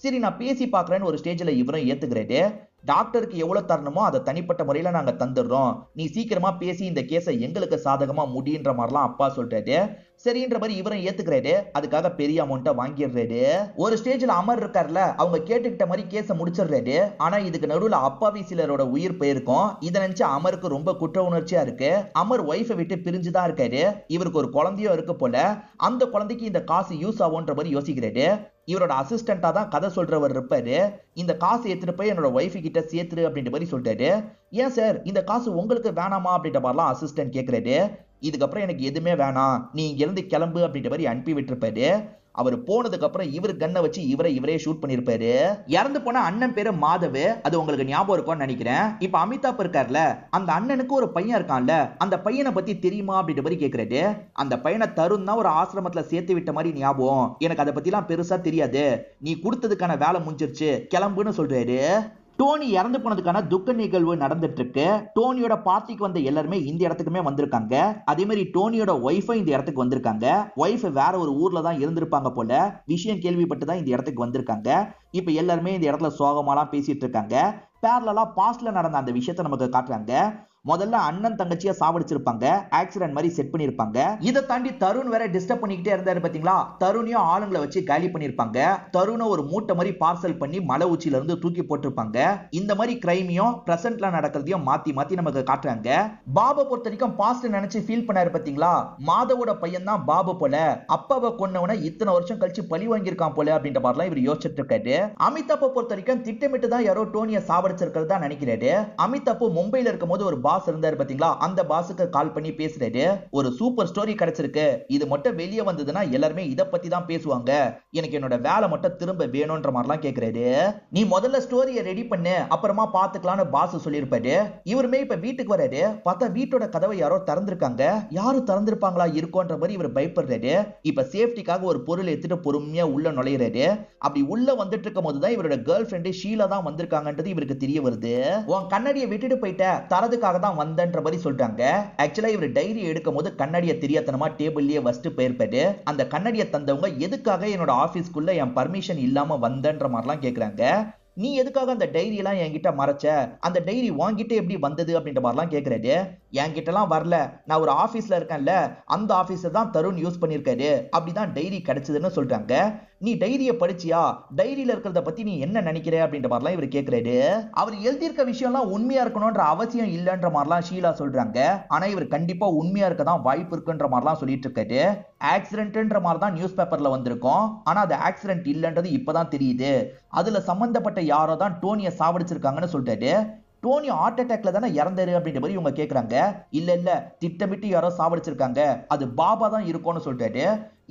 சரி நான் பேசி பாக்குறேன்னு ஒரு ஸ்டேஜ்ல இவரும் ஏத்துக்கிறாரு. டாக்டருக்கு எவ்வளவு தரணுமோ அதை தனிப்பட்ட முறையில நாங்க தந்துடுறோம், நீ சீக்கிரமா பேசி இந்த கேஸை எங்களுக்கு சாதகமா முடின்ற மாதிரிலாம் அப்பா சொல்றாரு. சரின்ற மாதிரி இவரும் ஏத்துக்கிறாரு. அதுக்காக பெரிய அமௌண்ட்டை வாங்கிடுறாரு. ஒரு ஸ்டேஜ்ல அமர் இருக்கார்ல, அவங்க கேட்டுக்கிட்ட மாதிரி கேஸை முடிச்சிடுறாரு. ஆனா இதுக்கு நடுவுல அப்பாவி சிலரோட உயிர் போயிருக்கும். இதை நினைச்சு அமருக்கு ரொம்ப குற்ற உணர்ச்சியா இருக்கு. அமர் ஒய்ஃபை விட்டு பிரிஞ்சுதான் இருக்காரு. இவருக்கு ஒரு குழந்தையோ இருக்கு போல. அந்த குழந்தைக்கு இந்த காசு யூஸ் ஆகும்ன்ற மாதிரி யோசிக்கிறாரு. இவரோட அசிஸ்டண்டா தான் கதை சொல்றவர் இருப்பாரு. இந்த காசு எடுத்துட்டு போய் என்னோட ஒய்ஃபு கிட்ட சேர்த்துரு அப்படின்ற மாதிரி சொல்றாரு. ஏன் சார் இந்த காசு உங்களுக்கு வேணாமா அப்படின்ற மாதிரிலாம் அசிஸ்டன்ட் கேட்கிறாரு. இதுக்கப்புறம் எனக்கு எதுவுமே வேணாம், நீ இங்க இருந்து கிளம்பு அப்படின்ற மாதிரி அனுப்பி விட்டுருப்பாரு. அவர் போனதுக்கு அப்புறம் இவர் கண்ணை வச்சு இவரே ஷூட் பண்ணிருப்பாரு. இறந்து போன அண்ணன் பேரு மாதவ், அது உங்களுக்கு ஞாபகம் இருக்கும்னு நினைக்கிறேன். இப்ப அமிதாப் இருக்கார்ல, அந்த அண்ணனுக்கு ஒரு பையன் இருக்கான்ல, அந்த பையனை பத்தி தெரியுமா அப்படின்ற மாதிரி கேக்குறாரு. அந்த பையனை தருண் தான் ஒரு ஆசிரமத்துல சேர்த்து விட்ட மாதிரி ஞாபகம், எனக்கு அதை பத்தி எல்லாம் பெருசா தெரியாது, நீ கொடுத்ததுக்கான வேலை முடிஞ்சிருச்சு கிளம்புன்னு சொல்றாரு. டோனி இறந்து போனதுக்கான துக்க நிகழ்வு நடந்துட்டு இருக்கு. டோனியோட பார்ட்டிக்கு வந்த எல்லாருமே இந்த இடத்துக்குமே வந்திருக்காங்க. அதே மாதிரி டோனியோட ஒய்ஃபும் இந்த இடத்துக்கு வந்திருக்காங்க. ஒய்ஃப் வேற ஒரு ஊர்ல தான் இருந்திருப்பாங்க போல, விஷயம் கேள்விப்பட்டு தான் இந்த இடத்துக்கு வந்திருக்காங்க. இப்ப எல்லாருமே இந்த இடத்துல சோகமாலாம் பேசிட்டு இருக்காங்க. பேரலா பாஸ்ட்ல நடந்த அந்த விஷயத்தை நமக்கு காட்டுறாங்க. முதல்ல அண்ணன் தங்கச்சியா சாவடிச்சிருப்பாங்க, ஆக்சிடென்ட் மாதிரி செட் பண்ணிருப்பாங்க. இதை தாண்டி தருண் வேற டிஸ்டர்ப் பண்ணிக்கிட்டே இருந்தாரு பாத்தீங்களா, தருணையும் ஆளுங்களை வச்சு காலி பண்ணிருப்பாங்க. தருணை ஒரு மூட்டை மாதிரி பார்சல் பண்ணி மலை உச்சியில இருந்து தூக்கி போட்டிருப்பாங்க. இந்த மாதிரி கிரைமையும் பிரசன்ட்ல நடக்கிறதையும் மாத்தி மாத்தி நமக்கு காட்டுறாங்க. பாபா பொறுத்த வரைக்கும் பாஸ்ட் நினைச்சு ஃபீல் பண்ணாரு பாத்தீங்களா, மாதவோட பையன் தான் பாபு போல, அப்பாவை கொன்னவன இத்தனை வருஷம் கழிச்சு பழி வாங்கியிருக்கான் போல அப்படின்ற மாதிரிலாம் இவர் யோசிச்சுட்டு இருக்காரு. அமிதாப்பை பொறுத்த வரைக்கும் திட்டமிட்டு தான் யாரோ டோனியை சாவடிச்சிருக்கிறதா நினைக்கிறாரு. அமிதாப் மும்பையில இருக்கும் போது ஒரு பாஸ் இருந்தாரு பாத்தீங்களா, அந்த பாஸுக்கு கால் பண்ணி பேசுறாரு. ஒரு சூப்பர் ஸ்டோரி கிடைச்சிருக்கு, இது மட்டும் வெளியே வந்ததுன்னா எல்லாருமே இத பத்தி தான் பேசுவாங்க, எனக்கு என்னோட வேலை மட்டும் திரும்ப வேணும்ன்ற மாதிரிலாம் கேக்குறாரு. நீ முதல்ல ஸ்டோரியை ரெடி பண்ணு, அப்புறமா பாத்துக்கலாம்னு பாஸ் சொல்லியிருப்பாரு. இவருமே இப்ப வீட்டுக்கு வராரு. பார்த்தா வீட்டோட கதவை யாரோ திறந்திருக்காங்க. யாரும் திறந்திருப்பாங்களா இருக்கும்ன்ற மாதிரி இவர் பயப்படுறாரு. இப்ப சேஃப்டிக்காக ஒரு பொருள் எடுத்துட்டு பொறுமையா உள்ள நுழையிறாரு. அப்படி உள்ள வந்துட்டு இருக்கும் போதுதான் இவரோட கேர்ள் ஃபிரெண்ட் ஷீலா தான் வந்திருக்காங்கன்றது இவருக்கு தெரிய வருது. உன் கண்ணாடியை விட்டுட்டு போயிட்ட, தரதுக்காக தான் வந்தன்ற மாதிரி சொல்றாங்க. ஆக்சுவலா இவர் டைரி எடுக்கும் போது கண்ணாடியை தெரியாதனமா டேபிள்லயே வச்சுட்டு போயிருப்பாரு. அந்த கண்ணாடியை தந்தவங்க எதுக்காக என்னோட ஆபீஸ்க்குள்ள என் பர்மிஷன் இல்லாம வந்தன்ற மாதிரிலாம் கேக்குறாங்க. நீ எதுக்காக அந்த டைரி எல்லாம் என்கிட்ட மறைச்ச, அந்த டைரி வாங்கிட்டு எப்படி வந்தது அப்படின்ற மாதிரிலாம் கேக்குறாரு. என்கிட்ட எல்லாம் வரல, நான் ஒரு ஆபீஸ்ல இருக்கேன்ல, அந்த ஆபீஸை தான் தருண் யூஸ் பண்ணிருக்காரு, அப்படிதான் டைரி கிடைச்சதுன்னு சொல்றாங்க. நீ டைரியை படிச்சியா, டைரியில இருக்கிறத பத்தி நீ என்ன நினைக்கிற அப்படின்ற மாதிரிலாம் இவர் கேக்குறாரு. அவர் எழுதியிருக்க விஷயம் எல்லாம் உண்மையா இருக்கணும்ன்ற அவசியம் இல்லைன்ற மாதிரிலாம் ஷீலா சொல்றாங்க. ஆனா இவர் கண்டிப்பா உண்மையா இருக்கதான் வாய்ப்பு இருக்குன்ற மாதிரிலாம் சொல்லிட்டு இருக்காரு. ஆக்சிடென்ட்ன்ற மாதிரி தான் நியூஸ் பேப்பர்ல வந்திருக்கும், ஆனா அது ஆக்சிடென்ட் இல்லைன்றது இப்பதான் தெரியுது, அதுல சம்பந்தப்பட்ட யாரோ தான் டோனியை சாவடிச்சிருக்காங்கன்னு சொல்றாரு. டோனி ஹார்ட் அட்டாக்ல தானே இறந்தாரு அப்படின்ற மாதிரி இவங்க கேக்குறாங்க. இல்ல திட்டமிட்டு யாரோ சாவடிச்சிருக்காங்க, அது பாபா தான் இருக்கும்னு சொல்றாரு.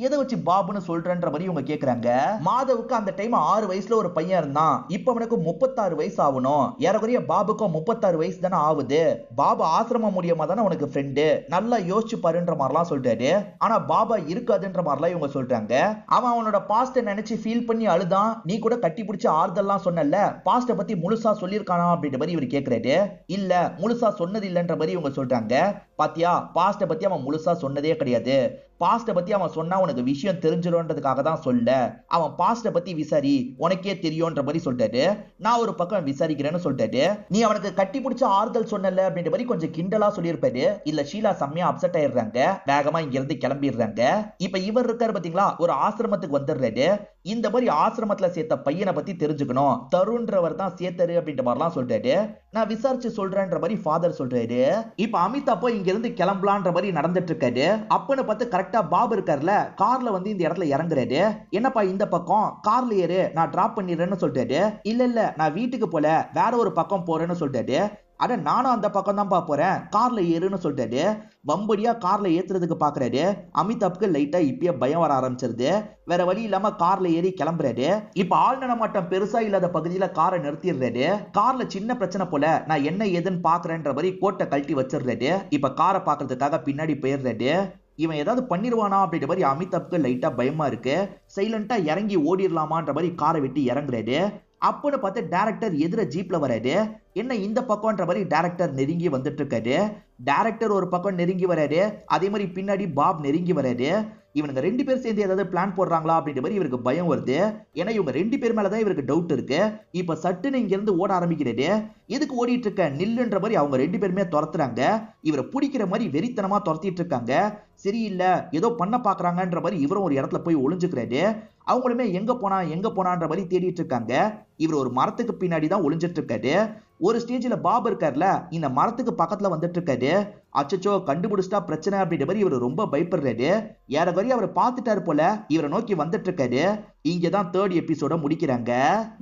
எதை வச்சு பாபுன்னு சொல்றன்ற மாதிரி இவங்க கேக்குறாங்க. மாதவுக்கு அந்த டைம் 6 வயசுல ஒரு பையன் இருந்தான், இப்ப அவனுக்கு 36 வயசு ஆகணும். ஏறக்குறைய பாபுக்கும் 36 வயசு தானே ஆகுது. பாபா ஆசிரமம் மூலியமா தானே உனக்கு ஃப்ரெண்டு, நல்லா யோசிச்சு பாருன்ற மாதிரிலாம் சொல்றாரு. ஆனா பாபா இருக்காதுன்ற மாதிரிலாம் இவங்க சொல்றாங்க. அவன் அவனோட பாஸ்ட நினைச்சு ஃபீல் பண்ணி அழுதான். நீ கூட கட்டி பிடிச்ச ஆறுதல்லாம் சொன்னல, பாஸ்ட பத்தி முழுசா சொல்லியிருக்கானா அப்படின்ற மாதிரி இவர் கேக்குறாரு. இல்ல முழுசா சொன்னது இல்லைன்ற மாதிரி இவங்க சொல்றாங்க. பாத்தியா, பாஸ்ட பத்தி அவன் முழுசா சொன்னதே கிடையாது, பாஸ்ட பத்தி அவன் சொன்னா உனக்கு விஷயம் தெரிஞ்சிடும்ன்றதுக்காக தான் சொல்ல, அவன் பாஸ்ட பத்தி விசாரி, உனக்கே தெரியும்ன்ற மாதிரி சொல்றாரு. நான் ஒரு பக்கம் விசாரிக்கிறேன்னு சொல்றாரு. நீ அவனுக்கு கட்டி பிடிச்ச ஆறுதல் சொன்னல அப்படின்ற மாதிரி கொஞ்சம் கிண்டலா சொல்லியிருப்பாரு. இல்ல ஷீலா செம்மையா அப்செட் ஆயிடுறாங்க, வேகமா இங்க இருந்து கிளம்பிடுறாங்க. இப்ப இவர் இருக்காரு பாத்தீங்களா, ஒரு ஆசிரமத்துக்கு வந்துடுறாரு. இந்த மாதிரி ஆசிரமத்துல சேர்த்த பையனை பத்தி தெரிஞ்சுக்கணும், தருண்ன்றவர் தான் சேர்த்தாரு அப்படின்ற மாதிரிலாம் சொல்றாரு. நான் விசாரிச்சு சொல்றேன்ற மாதிரி ஃபாதர் சொல்றாரு. இப்ப அமிதாப்போ இங்க இருந்து கிளம்பலான்ற மாதிரி நடந்துட்டு இருக்காரு. அப்பன்னு பார்த்து கரெக்டா பாபு இருக்காருல, கார்ல வந்து இந்த இடத்துல இறங்குறாரு. என்னப்பா இந்த பக்கம் கார்ல ஏறு, நான் டிராப் பண்ணிடுறேன்னு சொல்றாரு. இல்ல நான் வீட்டுக்கு போல, வேற ஒரு பக்கம் போறேன்னு சொல்றாரு. அட நானும் அந்த பக்கம் தான் போறேன், கார்ல ஏறுன்னு சொல்றாரு. வம்படியா கார்ல ஏத்துறதுக்கு பாக்குறாரு. அமிதாப்க்கு லைட்டா இப்பயே பயம் வர ஆரம்பிச்சிருது. வேற வழி இல்லாம கார்ல ஏறி கிளம்புறாரு. இப்ப ஆள் நடமாட்டம் பெருசா இல்லாத பகுதியில காரை நிறுத்திடுறாரு. கார்ல சின்ன பிரச்சனை போல, நான் என்ன ஏதுன்னு பாக்குறேன்ற மாதிரி கோட்டை கழட்டி வச்சிடுறாரு. இப்ப காரை பாக்குறதுக்காக பின்னாடி போயிடுறாரு. இவன் ஏதாவது பண்ணிடுவானா அப்படின்ற மாதிரி அமிதாப்க்கு லைட்டா பயமா இருக்கு. சைலண்டா இறங்கி ஓடிடலாமான்ற மாதிரி காரை விட்டு இறங்குறாரு. அப்பன்னு பார்த்து டைரக்டர் எதிர ஜீப்ல வராரு. என்ன இந்த பக்கம்ன்ற மாதிரி டைரக்டர் நெருங்கி வந்துட்டு இருக்காரு. டைரக்டர் ஒரு பக்கம் நெருங்கி வராரு, அதே மாதிரி பின்னாடி பாப் நெருங்கி வராரு. இவனுங்க 2 பேர் சேர்ந்து ஏதாவது பிளான் போடுறாங்களா அப்படின்ற மாதிரி இவருக்கு பயம் வருது. ஏன்னா இவங்க 2 பேர் மேலதான் இவருக்கு டவுட் இருக்கு. இப்ப சட்டுன்னு இங்க இருந்து ஓட ஆரம்பிக்கிறாரு. எதுக்கு ஓடிட்டு இருக்க, நில்லுன்ற மாதிரி அவங்க 2 பேருமே துரத்துறாங்க. இவரை பிடிக்கிற மாதிரி வெறித்தனமா துரத்திட்டு இருக்காங்க. சரியில்லை, ஏதோ பண்ண பாக்குறாங்கன்ற மாதிரி இவரும் ஒரு இடத்துல போய் ஒளிஞ்சுக்கிறாரு. அவங்களுமே எங்க போனான்ற மாதிரி தேடிட்டு இருக்காங்க. இவர் ஒரு மரத்துக்கு பின்னாடி தான் ஒளிஞ்சிட்டு இருக்காரு. ஒரு ஸ்டேஜ்ல பாப் இருக்காருல, இந்த மரத்துக்கு பக்கத்துல வந்துட்டு இருக்காரு. அச்சச்சோ கண்டுபிடிச்சிட்டா பிரச்சனை அப்படின்ற மாதிரி இவர் ரொம்ப பயப்படுறாரு. ஏறக்குறைய அவர் பார்த்துட்டாரு போல, இவரை நோக்கி வந்துட்டு இருக்காரு. இங்கதான் 3rd எபிசோட முடிக்கிறாங்க.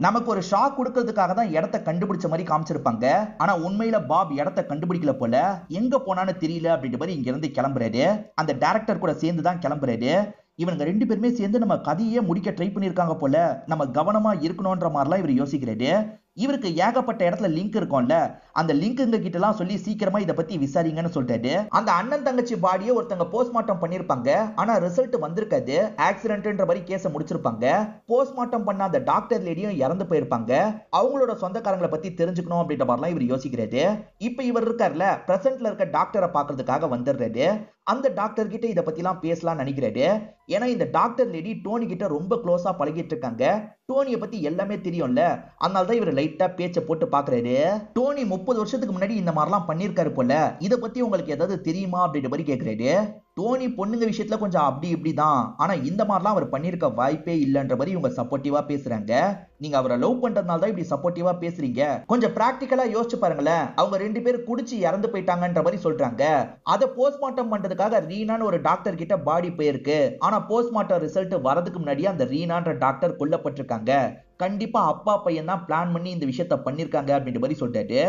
நமக்கு ஒரு ஷாக் கொடுக்கிறதுக்காக தான் இடத்தை கண்டுபிடிச்ச மாதிரி காமிச்சிருப்பாங்க. ஆனா உண்மையில பாப் இடத்தை கண்டுபிடிக்கல போல, எங்க போனான்னு தெரியல அப்படின்ற மாதிரி இங்க இருந்து கிளம்புறாரு. அந்த டைரக்டர் கூட சேர்ந்து தான் கிளம்புறாரு. இவங்க ரெண்டு பேருமே சேர்ந்து நம்ம கதையே முடிக்க ட்ரை பண்ணிருக்காங்க போல, நம்ம கவனமா இருக்கணும்ன்ற மாதிரிலாம் இவர் யோசிக்கிறாரு. இவருக்கு ஏகப்பட்ட இடத்துல லிங்க் இருக்கும்ல, அந்த லிங்க்குங்க கிட்ட எல்லாம் சொல்லி சீக்கிரமா இத பத்தி விசாரிங்கன்னு சொல்றாரு. அந்த அண்ணன் தங்கச்சி பாடியை ஒருத்தங்க போஸ்ட்மார்ட்டம் பண்ணிருப்பாங்க, ஆனா ரிசல்ட் வந்திருக்காது. ஆக்சிடென்ட்ன்ற மாதிரி கேஸ முடிச்சிருப்பாங்க. போஸ்ட்மார்ட்டம் பண்ண அந்த டாக்டர் லேடியும் இறந்து போயிருப்பாங்க. அவங்களோட சொந்தக்காரங்களை பத்தி தெரிஞ்சுக்கணும் அப்படின்ற மாதிரிலாம் இவர் யோசிக்கிறாரு. இப்ப இவர் இருக்கார்ல, பிரசன்ட்ல இருக்க டாக்டரை பாக்குறதுக்காக வந்துடுறாரு. அந்த டாக்டர் கிட்ட இத பத்தி எல்லாம் பேசலாம் நினைக்கிறாரு. ஏன்னா இந்த டாக்டர் லேடி டோனி கிட்ட ரொம்ப க்ளோஸா பழகிட்டு இருக்காங்க. டோனியை பத்தி எல்லாமே தெரியும்ல, அதனாலதான் இவர் லைட்டா பேச்ச போட்டு பாக்குறாரு. டோனி 30 வருஷத்துக்கு முன்னாடி இந்த மாதிரிலாம் பண்ணிருக்காரு போல, இத பத்தி உங்களுக்கு ஏதாவது தெரியுமா அப்படின்ற மாதிரி கேக்குறாரு. டோனி பொண்ணுங்க விஷயத்துல கொஞ்சம் அப்படி இப்படிதான், ஆனா இந்த மாதிரிலாம் அவர் பண்ணிருக்க வாய்ப்பே இல்லைன்ற மாதிரி இவங்க சப்போர்ட்டிவா பேசுறாங்க. நீங்க அவரை லவ் பண்றதுனால தான் இப்படி சப்போர்ட்டிவா பேசுறீங்க, கொஞ்சம் பிராக்டிக்கலா யோசிச்சு பாருங்களேன். அவங்க ரெண்டு பேரும் குடிச்சு இறந்து போயிட்டாங்கன்ற மாதிரி சொல்றாங்க. அதை போஸ்ட்மார்ட்டம் பண்றதுக்காக ரீனான்னு ஒரு டாக்டர் கிட்ட பாடி போயிருக்கு. ஆனா போஸ்ட்மார்ட்டம் ரிசல்ட் வரதுக்கு முன்னாடியே அந்த ரீனான்ற டாக்டர் கொல்லப்பட்டிருக்காங்க. கண்டிப்பா அப்பா பையன் தான் பிளான் பண்ணி இந்த விஷயத்த பண்ணிருக்காங்க அப்படின்ற மாதிரி சொல்றாரு.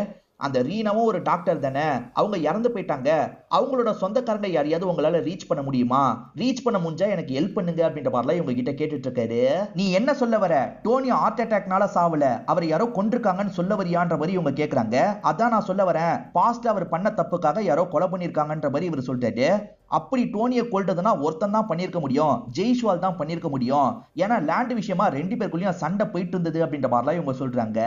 அந்த ரீனாவும் ஒரு டாக்டர் தானே, அவங்க இறந்து போயிட்டாங்க. அவங்களோட சொந்தக்காரங்க யாரையாவது உங்களால ரீச் பண்ண முடியுமா? ரீச் பண்ண முடிஞ்சா எனக்கு ஹெல்ப் பண்ணுங்க அப்படின்ற மாதிரிலாம் இவங்க கிட்ட கேட்டுட்டு இருக்காரு. நீ என்ன சொல்ல வர? டோனி ஹார்ட் அட்டாக்னால சாவல, அவர் யாரோ கொண்டிருக்காங்கன்னு சொல்ல வரியான்ற மாதிரி இவங்க கேக்குறாங்க. அதான் நான் சொல்ல வரேன், பாஸ்ட்ல அவர் பண்ண தப்புக்காக யாரோ கொலை பண்ணிருக்காங்கன்ற மாதிரி இவர் சொல்றாரு. அப்படி டோனியை கொல்றதுன்னா ஒருத்தன் தான் பண்ணிருக்க முடியும், ஜெய்ஷ்வால் தான் பண்ணிருக்க முடியும். ஏன்னா லேண்ட் விஷயமா ரெண்டு பேருக்குள்ளயும் சண்டை போயிட்டு இருந்தது அப்படின்ற மாதிரிலாம் இவங்க சொல்றாங்க.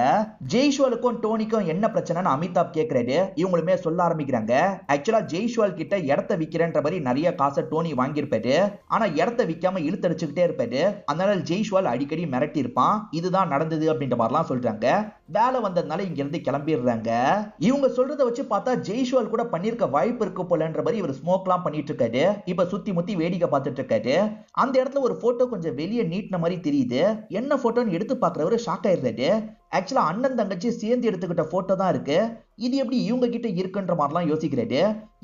ஜெய்ஷ்வாலுக்கும் டோனிக்கும் என்ன பிரச்சனைன்னு அமிதாப் கேக்குறாரு. இவங்களுமே சொல்ல ஆரம்பிக்கிறாங்க. ஆக்சுவலா ஜெய்ஷ்வால் கிட்ட இடத்த விக்கிறேன்ற மாதிரி நிறைய காசை டோனி வாங்கியிருப்பாரு. ஆனா இடத்த விக்காம இழுத்தடிச்சுக்கிட்டே இருப்பாரு. அதனால ஜெய்ஷ்வால் அடிக்கடி மிரட்டி இருப்பான். இதுதான் நடந்தது அப்படின்ற மாதிரிலாம் சொல்றாங்க. வேலை வந்ததுனால இங்க இருந்து கிளம்பிடுறாங்க. இவங்க சொல்றதை வச்சு பார்த்தா ஜெய்ஷ்வால் கூட பண்ணிருக்க வாய்ப்பு இருக்கு போலன்ற மாதிரி இவர் ஸ்மோக்லாம் பண்ணிட்டு இருக்காரு. இப்ப சுத்தி முத்தி வேடிக்கை பார்த்துட்டு இருக்காரு. அந்த இடத்துல ஒரு போட்டோ கொஞ்சம் வெளியே நீட்டின மாதிரி தெரியுது. என்ன போட்டோன்னு எடுத்து பார்க்கறவரு ஷாக் ஆயிடுறாரு. ஆக்சுவலா அண்ணன் தங்கச்சி சேர்ந்து எடுத்துக்கிட்ட போட்டோ தான் இருக்கு. இது எப்படி இவங்க கிட்ட இருக்குன்ற மாதிரிலாம் யோசிக்கிறாரு.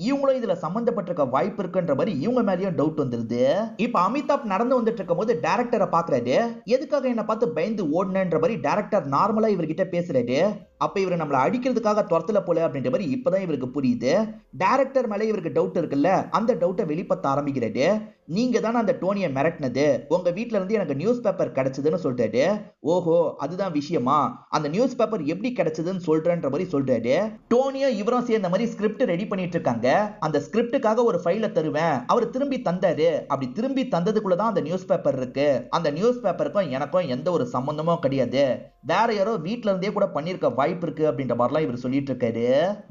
இவங்களும் இதுல சம்பந்தப்பட்டிருக்க வாய்ப்பு இருக்குன்ற மாதிரி இவங்க மேலயும் டவுட் வந்துருது. இப்ப அமிதாப் நடந்து வந்துட்டு இருக்கும் போது டைரக்டரை பாக்குறாரு. எதுக்காக என்ன பார்த்து பயந்து ஓடுனன்ற மாதிரி டைரக்டர் நார்மலா இவர்கிட்ட பேசுறாரு. அப்ப இவர் நம்மள அடிக்கிறதுக்காக துரத்தல போல அப்படின்ற மாதிரி இப்பதான் இவருக்கு புரியுது. டைரக்டர் மேல இவருக்கு டவுட் இருக்குல்ல, அந்த டவுட்டை வெளிப்படுத்த ஆரம்பிக்கிறாரு. நீங்க தானே அந்த டோனியை மிரட்டினது, உங்க வீட்டுல இருந்து எனக்கு நியூஸ் பேப்பர் கிடைச்சதுன்னு சொல்றாரு. ஓஹோ, அதுதான் விஷயமா? அந்த நியூஸ் பேப்பர் எப்படி கிடைச்சதுன்னு சொல்றேன்ற மாதிரி சொல்றாரு. டோனியும் இவரும் சேர்ந்த மாதிரி ஸ்கிரிப்ட் ரெடி பண்ணிட்டு இருக்காங்க. அந்த ஸ்கிரிப்டுக்காக ஒரு ஃபைலை தருவேன், அவர் திரும்பி தந்தாரு. அப்படி திரும்பி தந்ததுக்குள்ளதான் அந்த நியூஸ் பேப்பர் இருக்கு. அந்த நியூஸ் பேப்பருக்கும் எனக்கும் எந்த ஒரு சம்பந்தமும் கிடையாது. வேற யாரோ வீட்டுல இருந்தே கூட பண்ணிருக்க வாய்ப்பு இருக்கு அப்படின்ற மாதிரிலாம் இவர் சொல்லிட்டு இருக்காரு.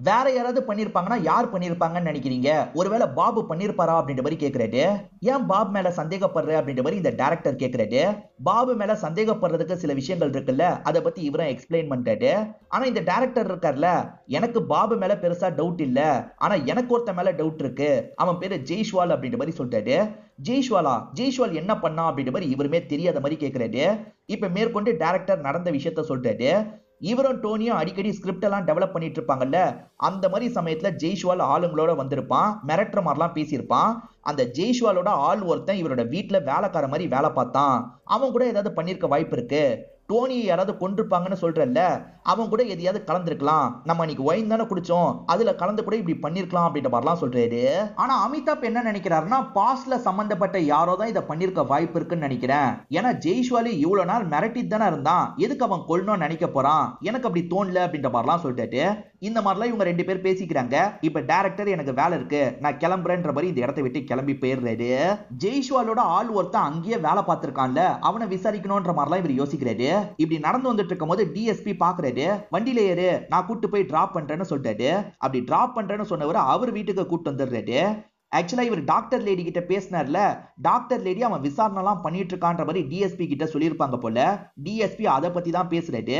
வேற யாராவது பண்ணிருப்பாங்கன்னா யார் பண்ணிருப்பாங்கன்னு நினைக்கிறீங்க? ஒருவேளை பாபு பண்ணிருப்பாரா அப்படின்ற மாதிரி கேக்குறாரு. ஏன் பாபு மேல சந்தேகப்படுற அப்படின்ற மாதிரி இந்த டைரக்டர் கேக்குறாரு. பாபு மேல சந்தேகப்படுறதுக்கு சில விஷயங்கள் இருக்குல்ல, அதை பத்தி இவரும் எக்ஸ்பிளைன் பண்றாரு. ஆனா இந்த டைரக்டர் இருக்கார்ல, எனக்கு பாபு மேல பெருசா டவுட் இல்ல, ஆனா எனக்கு ஒருத்த மேல டவுட் இருக்கு. அவன் பேரு ஜெய்ஷ்வால் அப்படின்ற மாதிரி சொல்றாரு. ஜெய்ஷ்வாலா? ஜெய்ஷ்வால் என்ன பண்ணா அப்படின்ற மாதிரி இவருமே தெரியாத மாதிரி கேக்குறாரு. இப்ப மேற்கொண்டு டைரக்டர் நடந்த விஷயத்த சொல்றாரு. இவரும் டோனியும் அடிக்கடி ஸ்கிரிப்ட் எல்லாம் டெவலப் பண்ணிட்டு இருப்பாங்கல்ல, அந்த மாதிரி சமயத்துல ஜெய்ஷ்வால் ஆளுங்களோட வந்திருப்பான், மிரட்டுற மாதிரிலாம் பேசியிருப்பான். அந்த ஜெய்ஷ்வாலோட ஆள் ஒருத்தன் இவரோட வீட்டுல வேலைக்கார மாதிரி வேலை பார்த்தான். அவன் கூட ஏதாவது பண்ணிருக்க வாய்ப்பு இருக்கு. டோனியை யாராவது கொண்டிருப்பாங்கன்னு சொல்றல்ல, அவன் கூட எதையாவது கலந்துருக்கலாம். நம்ம அன்னைக்கு ஒயின் தானே குடிச்சோம், அதுல கலந்து கூட இப்படி பண்ணிருக்கலாம் அப்படின்ற மாதிரிலாம் சொல்றாரு. ஆனா அமிதாப் என்ன நினைக்கிறாருன்னா, பாஸ்ட்ல சம்பந்தப்பட்ட யாரோ தான் இதை பண்ணிருக்க வாய்ப்பு இருக்குன்னு நினைக்கிறேன். ஏன்னா ஜெய்ஷ்வாலி இவ்வளவு நாள் மிரட்டிட்டு தானே இருந்தான், எதுக்கு அவன் கொல்லணும்னு நினைக்க போறான்? எனக்கு அப்படி தோணல அப்படின்ற மாதிரிலாம் சொல்லிட்டு இந்த மாதிரிலாம் இவங்க ரெண்டு பேர் பேசிக்கிறாங்க. இப்ப டைரக்டர் எனக்கு வேலை இருக்கு, நான் கிளம்புறேன்ற மாதிரி இந்த இடத்தை விட்டு கிளம்பி போயிடுறாரு. ஜெய்ஷ்வாலோட ஆள் ஒருத்தன் அங்கேயே வேலை பார்த்திருக்கான்ல, அவனை விசாரிக்கணும்ன்ற மாதிரிலாம் இவர் யோசிக்கிறாரு. இப்படி நடந்து வந்துட்டு இருக்கும் போது டிஎஸ்பி பாக்குறாரு. வண்டியில ஏறு, நான் கூட்டு போய் டிராப் பண்றேன்னு சொல்றாரு. அப்படி டிராப் பண்றேன்னு சொன்னவர் அவர் வீட்டுக்கு கூட்டு வந்துடுறாரு. ஆக்சுவலா இவர் டாக்டர் லேடி கிட்ட பேசினார்ல, டாக்டர் லேடி அவன் விசாரணை எல்லாம் பண்ணிட்டு இருக்கான்ற மாதிரி டிஎஸ்பி கிட்ட சொல்லியிருப்பாங்க போல. டிஎஸ்பி அதை பத்தி தான் பேசுறாரு.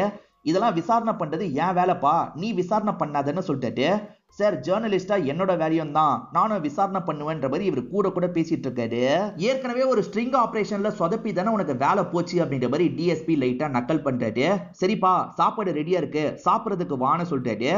இதெல்லாம் விசாரணை பண்றது ஏன் வேலைப்பா, நீ விசாரணை பண்ணாதன்னு சொல்லிட்டு, சார் ஜேர்னலிஸ்டா என்னோட வேலையும் தான், நானும் விசாரணை பண்ணுவேன்ற மாதிரி இவர் கூட கூட பேசிட்டு இருக்காரு. ஏற்கனவே ஒரு ஸ்ட்ரிங் ஆபரேஷன்ல சொதப்பி தானே உனக்கு வேலை போச்சு அப்படின்ற மாதிரி டிஎஸ்பி லைட்டா நக்கல் பண்றாரு. சரிப்பா, சாப்பாடு ரெடியா இருக்கு, சாப்பிடறதுக்கு வான்னு சொல்றாரு.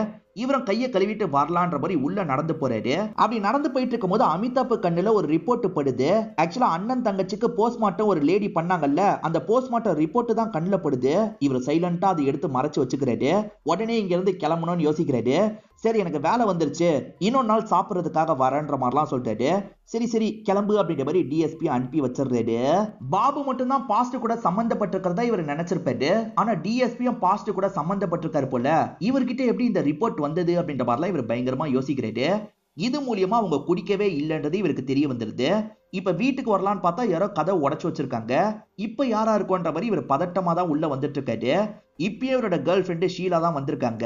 இவரும் கையை கழுவிட்டு வரலான்ற மாதிரி உள்ள நடந்து போறாரு. அப்படி நடந்து போயிட்டு இருக்கும் போது அமிதாப் கண்ணுல ஒரு ரிப்போர்ட் படுது. ஆக்சுவலா அண்ணன் தங்கச்சிக்கு போஸ்ட்மார்ட்டம் ஒரு லேடி பண்ணாங்கல்ல, அந்த போஸ்ட்மார்ட்டம் ரிப்போர்ட் தான் கண்ணுல படுது. இவர் சைலண்டா அதை எடுத்து மறைச்சு வச்சுக்கிறாரு. உடனே இங்க இருந்து கிளம்பணும்னு யோசிக்கிறாரு. சரி எனக்கு வேலை வந்துருச்சு, இன்னொரு நாள் சாப்பிடுறதுக்காக வரேன்ற மாதிரிலாம் சொல்லிட்டாரு. சரி சரி கிளம்பு அப்படின்ற மாதிரி டிஎஸ்பி அனுப்பி வச்சிருந்தாரு. பாபு மட்டும் தான் பாஸ்ட் கூட சம்பந்தப்பட்டிருக்கிறதா இவர் நினைச்சிருப்பாரு. ஆனா டிஎஸ்பியும் பாஸ்ட் கூட சம்பந்தப்பட்டிருக்காரு போல. இவர்கிட்ட எப்படி இந்த ரிப்போர்ட் வந்தது அப்படின்ற மாதிரிலாம் இவர் பயங்கரமா யோசிக்கிறாரு. இது மூலியமா அவங்க குடிக்கவே இல்லைன்றது இவருக்கு தெரிய வந்துருது. இப்ப வீட்டுக்கு வரலான்னு பார்த்தா யாரோ கதவை உடைச்சு வச்சிருக்காங்க. இப்ப யாரா இருக்கும்ன்ற மாதிரி இவர் பதட்டமா தான் உள்ள வந்துட்டு இருக்காரு. இப்பயே இவரோட கேர்ள் ஃபிரெண்டு ஷீலா தான் வந்திருக்காங்க.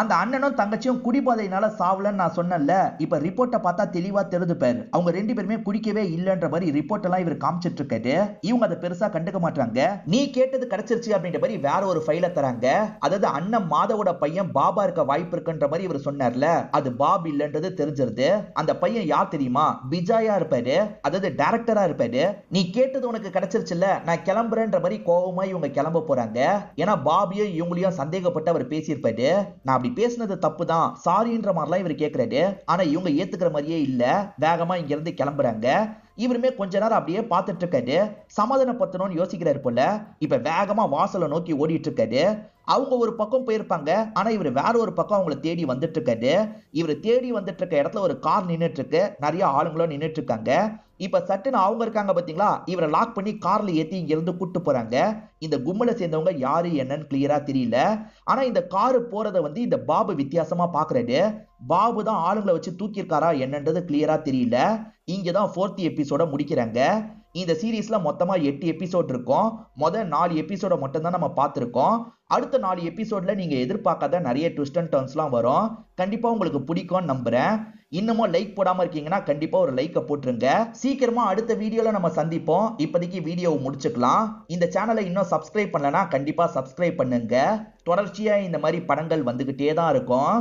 அந்த அண்ணனும் தங்கச்சியும் குடிபோதையினால சாவலன்னு நான் சொன்னேன்ல, இப்ப ரிப்போர்ட்டை பார்த்தா தெளிவா தெரிது பேர். அவங்க 2 பேருமே குடிக்கவே இல்லைன்ற மாதிரி ரிப்போர்ட் எல்லாம் இவர் காமிச்சிட்டு இருக்காரு. இவங்க அதை பெருசா கண்டுக்க மாட்டாங்க. நீ கேட்டது கிடைச்சிருச்சு அப்படின்ற மாதிரி வேற ஒரு ஃபைலை தராங்க. அதாவது அண்ணன் மாதவோட பையன் பாபா இருக்க வாய்ப்பு இருக்குன்ற மாதிரி இவர் சொன்னார்ல, அது பாப் இல்லைன்றது தெரிஞ்சிருது. அந்த பையன் யார் தெரியுமா? விஜயா இருப்பாரு, அதாவது டைரக்டரா இருப்பாரு. நீ கேட்டது உனக்கு கிடைச்சிருச்சுல்ல, நான் கிளம்புறேன்ற மாதிரி கோவமா இவங்க கிளம்ப போறாங்க. ஏன்னா பாபியும் இவங்களையும் சந்தேகப்பட்டு அவர் பேசியிருப்பாரு. நான் அப்படி பேசினது தப்பு தான், சாரின்ற மாதிரிலாம் இவர் கேட்கிறாரு. ஆனா இவங்க ஏத்துக்கிற மாதிரியே இல்ல. வேகமா இங்க இருந்து கிளம்புறாங்க. இவருமே கொஞ்ச நேரம் அப்படியே பார்த்துட்டு இருக்காரு. சமாதானப்படுத்தணும்னு யோசிக்கிறாரு போல. இப்ப வேகமா வாசலை நோக்கி ஓடிட்டு இருக்காரு. அவங்க ஒரு பக்கம் போயிருப்பாங்க, ஆனா இவர் வேற ஒரு பக்கம் அவங்களை தேடி வந்துட்டு இருக்காரு. இவர் தேடி வந்துட்டு இருக்க இடத்துல ஒரு கார் நின்னுட்டு இருக்கு. நிறைய ஆளுங்களும் நின்னுட்டு இருக்காங்க. இப்ப சட்டுன்னு அவங்க இருக்காங்க பாத்தீங்களா, இவரை லாக் பண்ணி கார்ல ஏத்தி இங்க இருந்து கூட்டு போறாங்க. இந்த கும்பலை சேர்ந்தவங்க யாரு என்னன்னு கிளியரா தெரியல. ஆனா இந்த காரு போறத இந்த பாபு வித்தியாசமா பாக்குறாரு. பாபு தான் ஆளுங்களை வச்சு தூக்கியிருக்காரா என்னன்றது கிளியரா தெரியல. இங்கதான் 4th எபிசோட முடிக்கிறாங்க. இந்த சீரீஸ்ல மொத்தமா 8 எபிசோட் இருக்கும். முதல் 4 எபிசோட மட்டும் தான் நம்ம பார்த்திருக்கோம். அடுத்த 4 எபிசோட்ல நீங்க எதிர்பார்க்காத நிறைய ட்விஸ்ட் அண்ட் டர்ன்ஸ்லாம் வரும். கண்டிப்பா உங்களுக்கு பிடிக்கும்னு நம்புறேன். இன்னமும் லைக் போடாம இருக்கீங்கன்னா கண்டிப்பா ஒரு லைக்கை போட்டுருங்க. சீக்கிரமா அடுத்த வீடியோல நம்ம சந்திப்போம். இப்போதைக்கு வீடியோவை முடிச்சுக்கலாம். இந்த சேனலை இன்னும் சப்ஸ்கிரைப் பண்ணலனா கண்டிப்பா சப்ஸ்கிரைப் பண்ணுங்க. தொடர்ச்சியா இந்த மாதிரி படங்கள் வந்துகிட்டே தான் இருக்கும்.